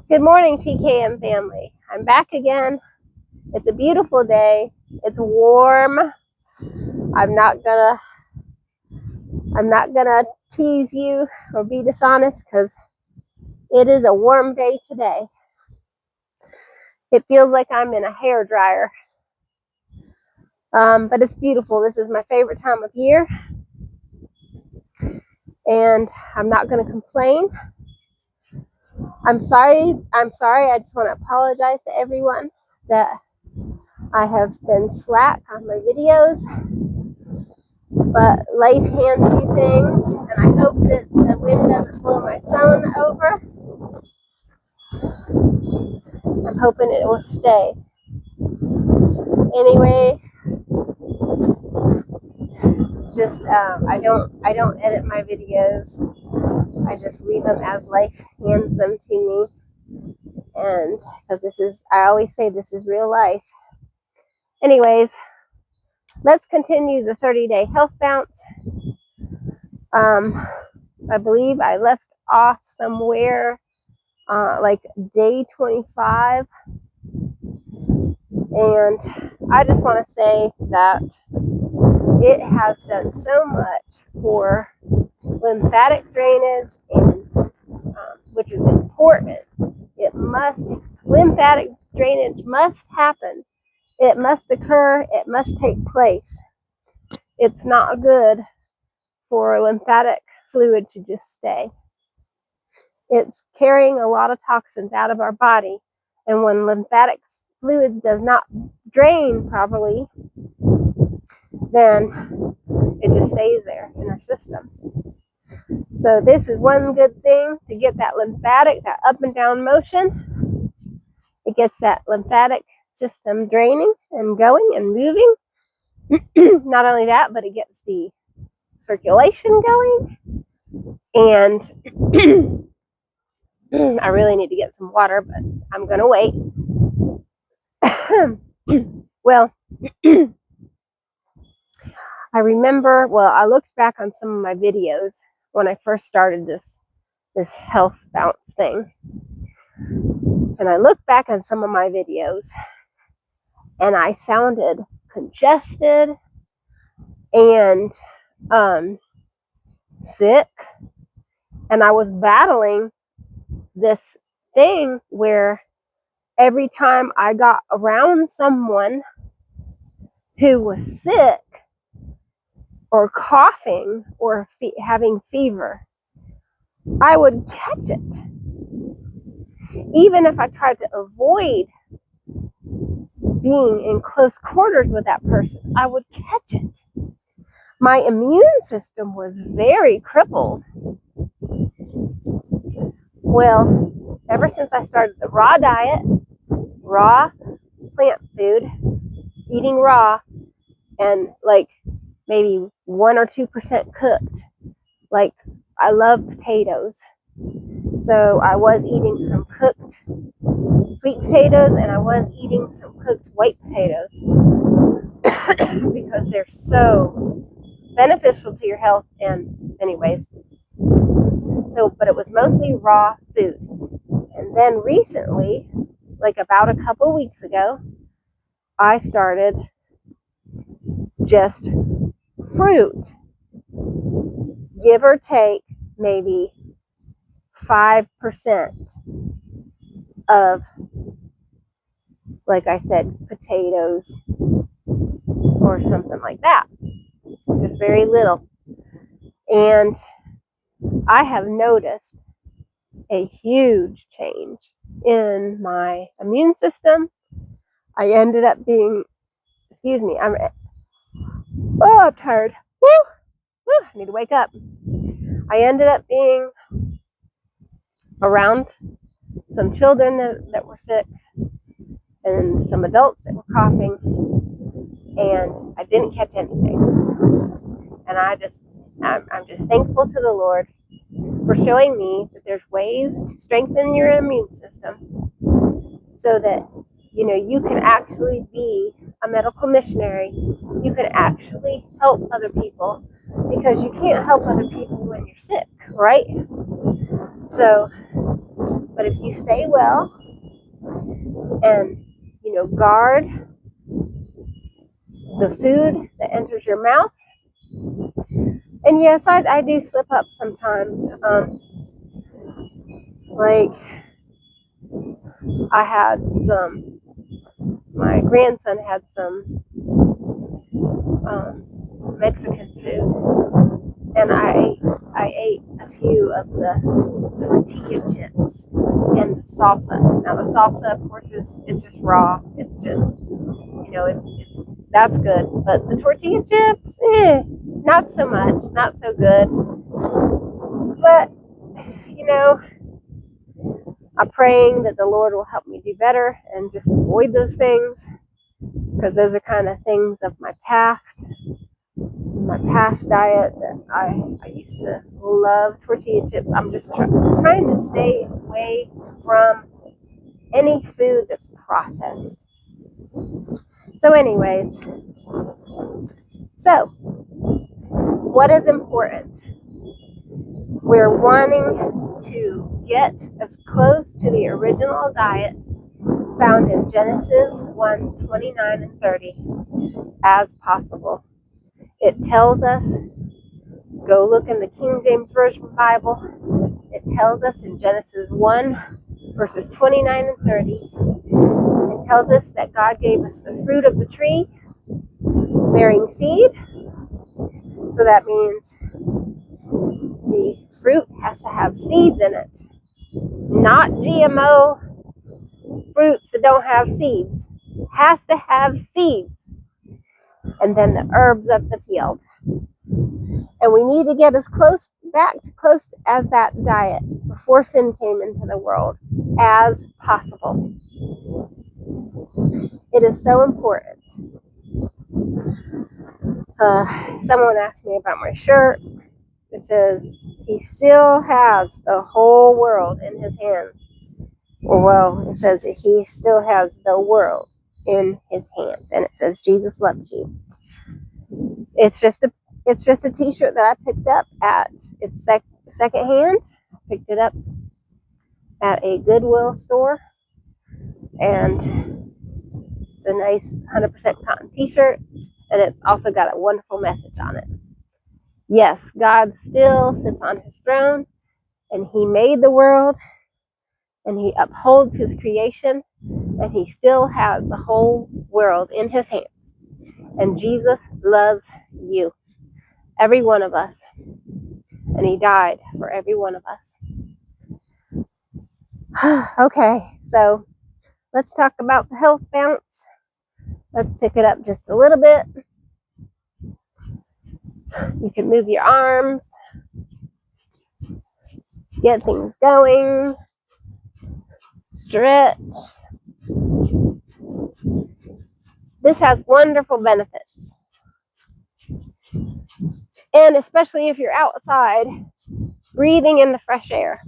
Good morning, TKM family. I'm back again. It's a beautiful day. It's warm. I'm not gonna tease you or be dishonest because it is a warm day today. It feels like I'm in a hair dryer. But it's beautiful. This is my favorite time of year. And I'm not gonna complain. I'm sorry. I just want to apologize to everyone that I have been slack on my videos. But life hands you things, and I hope that the wind doesn't blow my phone over. I'm hoping it will stay. Anyway, just I don't edit my videos. I just leave them as life hands them to me, and because I always say this is real life. Anyways, let's continue the 30-day health bounce. I believe I left off somewhere like day 25. And I just want to say that it has done so much for lymphatic drainage, and which is important. Lymphatic drainage must happen. It must occur. It must take place. It's not good for lymphatic fluid to just stay. It's carrying a lot of toxins out of our body, and when lymphatic fluids does not drain properly, then it just stays there in our system. So this is one good thing to get that up and down motion. It gets that lymphatic system draining and going and moving. Not only that, but it gets the circulation going. And I really need to get some water, but I'm going to wait. Well, I looked back on some of my videos when I first started this health bounce thing. And I looked back on some of my videos and I sounded congested and sick. And I was battling this thing where every time I got around someone who was sick or coughing or having fever, I would catch it. Even if I tried to avoid being in close quarters with that person, I would catch it. My immune system was very crippled. Well, ever since I started the raw diet, raw plant food, eating raw, and like maybe 1 or 2% cooked. Like, I love potatoes. So I was eating some cooked sweet potatoes, and I was eating some cooked white potatoes because they're so beneficial to your health. And anyways, but it was mostly raw food. And then recently, like about a couple weeks ago, I started just fruit, give or take maybe 5% of, like I said, potatoes or something like that. Just very little. And I have noticed a huge change in my immune system. I ended up being, I'm tired. I need to wake up. I ended up being around some children that were sick and some adults that were coughing, and I didn't catch anything. And I'm just thankful to the Lord for showing me that there's ways to strengthen your immune system so that you can actually be a medical missionary. You can actually help other people, because you can't help other people when you're sick, right? So But if you stay well and, guard the food that enters your mouth, and yes, I do slip up sometimes. Like, my grandson had some Mexican food, and I ate a few of the tortilla chips and the salsa. Now the salsa, of course, it's just raw. It's just, it's that's good. But the tortilla chips, not so much, not so good. But I'm praying that the Lord will help me do better and just avoid those things, because those are kind of things of my past diet that I used to love tortilla chips. I'm just trying to stay away from any food that's processed. So anyways, what is important? We're wanting to get as close to the original diet found in Genesis 1:29 and 30 as possible. It tells us, go look in the King James Version Bible, it tells us in Genesis 1 verses 29 and 30, it tells us that God gave us the fruit of the tree bearing seed. So that means the fruit has to have seeds in it, not GMO fruits that don't have seeds. It has to have seeds. And then the herbs of the field. And we need to get as close as that diet before sin came into the world as possible. It is so important. Someone asked me about my shirt. It says, he still has the whole world in his hands. Well, it says he still has the world in his hands. And it says, Jesus loves you. It's just a t-shirt that I picked up at its secondhand. I picked it up at a Goodwill store. And it's a nice 100% cotton t-shirt. And it's also got a wonderful message on it. Yes, God still sits on his throne, and he made the world, and he upholds his creation, and he still has the whole world in his hands. And Jesus loves you, every one of us, and he died for every one of us. Okay, so let's talk about the Healthbounce. Let's pick it up just a little bit. You can move your arms, get things going, stretch. This has wonderful benefits. And especially if you're outside, breathing in the fresh air.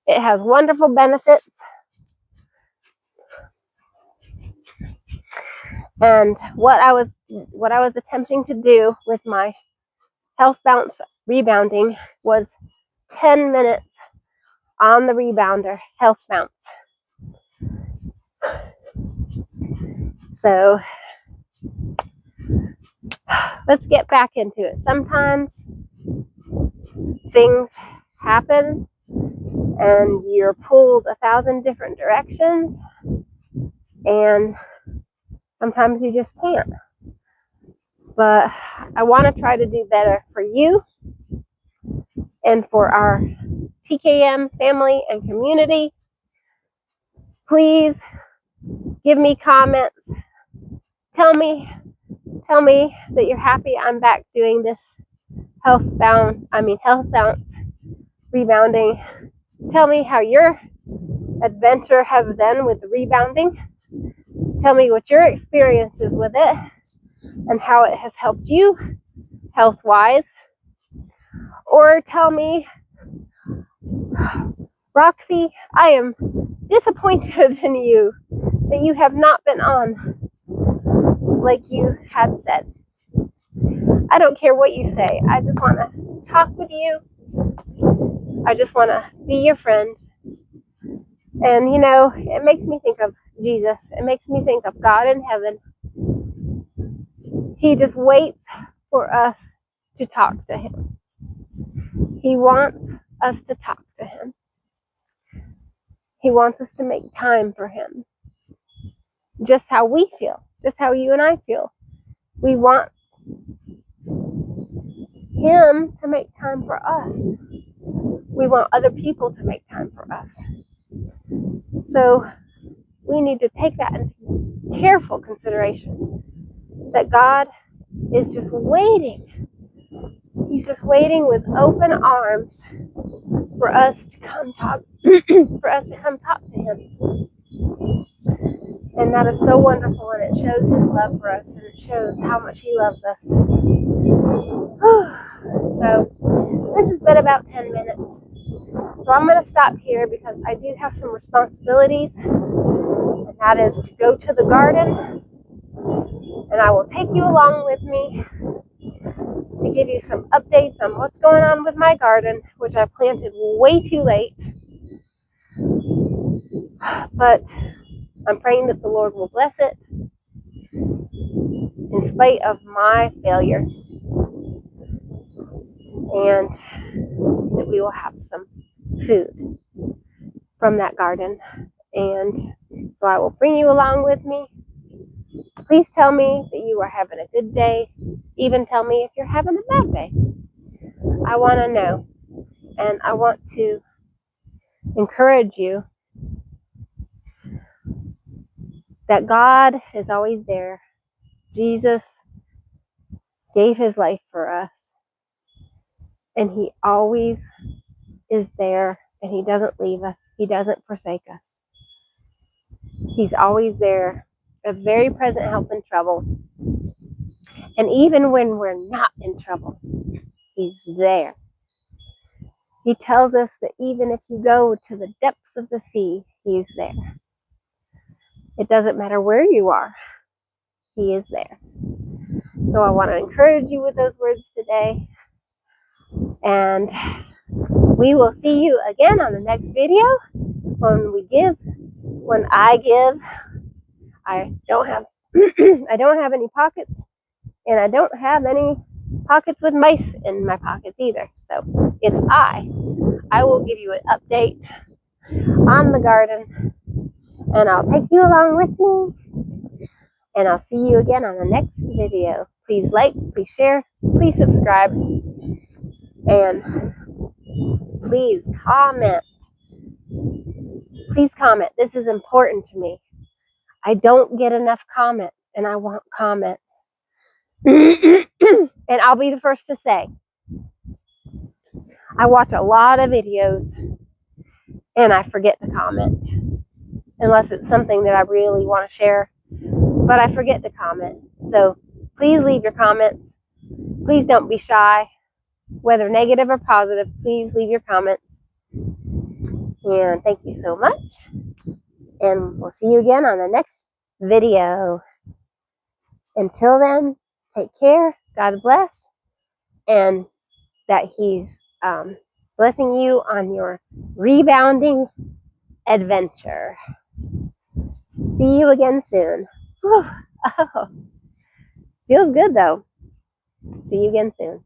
It has wonderful benefits. And what I was attempting to do with my Healthbounce rebounding was 10 minutes on the rebounder, Healthbounce. So let's get back into it. Sometimes things happen and you're pulled 1,000 different directions, and sometimes you just can't. But I want to try to do better for you and for our TKM family and community. Please give me comments. Tell me that you're happy I'm back doing this Healthbounce rebounding. Tell me how your adventure has been with the rebounding. Tell me what your experience is with it and how it has helped you health-wise. Or tell me, Roxy, I am disappointed in you that you have not been on like you had said. I don't care what you say. I just want to talk with you. I just want to be your friend. And you know, it makes me think of Jesus. It makes me think of God in heaven. He just waits for us to talk to him. He wants us to talk to him. He wants us to make time for him. Just how we feel, just how you and I feel. We want him to make time for us. We want other people to make time for us. So we need to take that into careful consideration, that God is just waiting. He's just waiting with open arms for us to come talk for us to come talk to him. And that is so wonderful, and it shows his love for us, and it shows how much he loves us. So this has been about 10 minutes. So I'm going to stop here because I do have some responsibilities, and that is to go to the garden, and I will take you along with me to give you some updates on what's going on with my garden, which I planted way too late. But I'm praying that the Lord will bless it in spite of my failure, and that we will have some food from that garden. And so I will bring you along with me. Please tell me that you are having a good day. Even tell me if you're having a bad day. I want to know. And I want to encourage you that God is always there. Jesus gave his life for us. And he always is there. And he doesn't leave us. He doesn't forsake us. He's always there. A very present help in trouble. And even when we're not in trouble, he's there. He tells us that even if you go to the depths of the sea, he's there. It doesn't matter where you are, he is there. So I want to encourage you with those words today. And we will see you again on the next video when I give. I don't have I don't have any pockets, and I don't have any pockets with mice in my pockets either. So it's I will give you an update on the garden, and I'll take you along with me, and I'll see you again on the next video. Please like, please share, please subscribe, and please comment. Please comment. This is important to me. I don't get enough comments, and I want comments. And I'll be the first to say, I watch a lot of videos, and I forget to comment, unless it's something that I really want to share, but I forget to comment. So please leave your comments. Please don't be shy, whether negative or positive. Please leave your comments. And thank you so much. And we'll see you again on the next video. Until then, take care. God bless. And that he's blessing you on your rebounding adventure. See you again soon. Whew. Oh, feels good though. See you again soon.